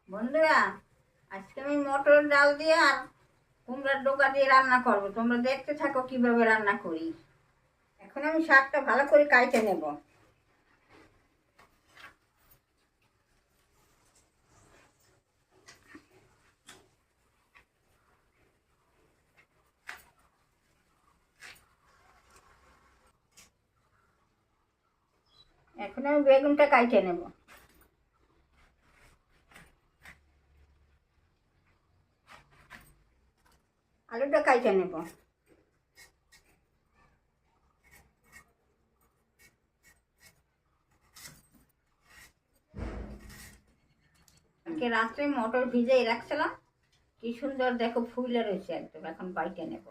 বন্ধুরা, আজকে আমি মটর ডাল দিয়ে আর কুমড়ার ডোকা দিয়ে রান্না করব। তোমরা দেখতে থাকো কিভাবে রান্না করি। এখন আমি শাকটা ভালো করে কাইটে নেব। এখন আমি বেগুনটা কাইটে নেব। আলুটা কাইটে নেব। রাত্রে মটর ভিজাই রাখছিলাম, কি সুন্দর দেখো ফুলে রয়েছে একদম। এখন বাইটে নেব।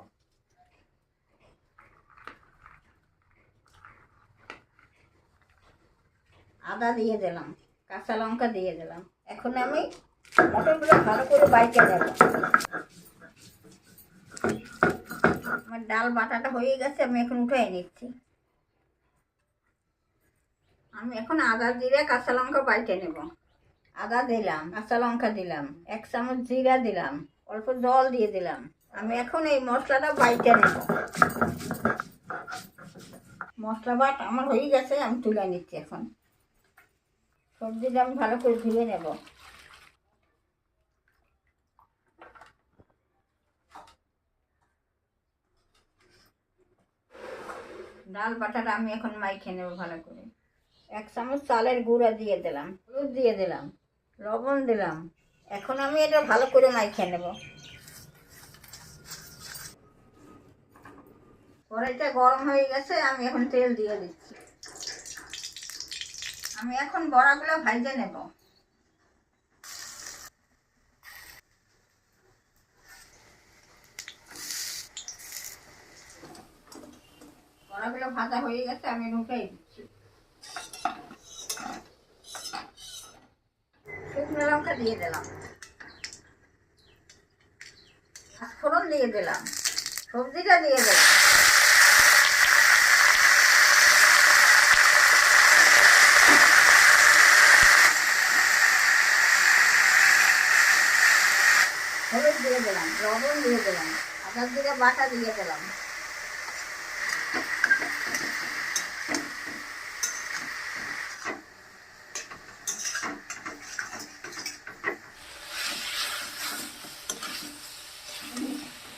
আদা দিয়ে দিলাম, কাঁচা লঙ্কা দিয়ে দিলাম। এখন আমি মটরগুলো ভালো করে বাইটে নেব। আমার ডাল বাটাটা হয়ে গেছে, আমি এখন উঠাই নিচ্ছি। আমি এখন আদা জিরে কাঁচা লঙ্কা বাইটে নেব। আদা দিলাম, কাঁচা লঙ্কা দিলাম, 1 চামচ জিরা দিলাম, অল্প জল দিয়ে দিলাম। আমি এখন এই মশলাটা বাইটে নেব। মশলা বাট আমার হয়ে গেছে, আমি তুলে নিচ্ছি। এখন সবজিটা আমি ভালো করে ধুয়ে নেব। ডাল বাটাটা আমি এখন মাইখে নেব ভালো করে। 1 চামচ চালের গুঁড়া দিয়ে দিলাম, হলুদ দিয়ে দিলাম, লবণ দিলাম। এখন আমি এটা ভালো করে মাইখে নেব। কড়াইটা গরম হয়ে গেছে, আমি এখন তেল দিয়ে দিচ্ছি। আমি এখন বড়াগুলো ভাজে নেব। বড়াগুলো ভাজা হয়ে গেছে, আমি উঠাই দিচ্ছি। শুকনো লঙ্কা দিয়ে দিলাম, ফোড়ন দিয়ে দিলাম, সবজিটা দিয়ে দিলাম। হলুদ দিয়ে দিলাম, লবণ দিয়ে দিলাম, আদা জিরে বাটা দিয়ে দিলাম।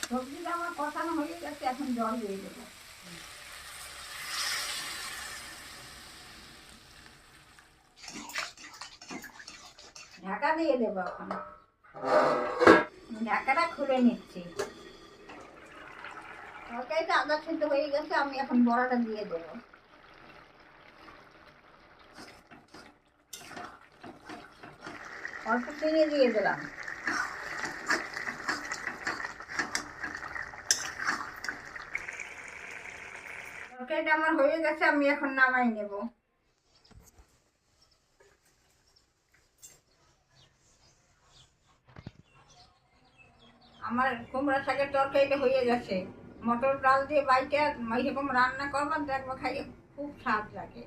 সবজিটা আমার কষানো হয়ে গেছে, এখন জল দিয়ে দেবো। ঢাকা দিয়ে দেবো। এখন ঢাকাটা খুলে নিচ্ছি। তরকারিটা আদা সিদ্ধ হয়ে গেছে, আমি এখন বড়াটা দিয়ে দেবো। অল্প চিনি দিয়ে দিলাম। তরকারিটা আমার হয়ে গেছে, আমি এখন নামাই নেব। আমার কুমড়া শাকের তরকারিটা হয়ে গেছে। মটর ডাল দিয়ে বাইটে এরকম রান্না করবার, দেখবো খাইয়ে খুব স্বাদ লাগে।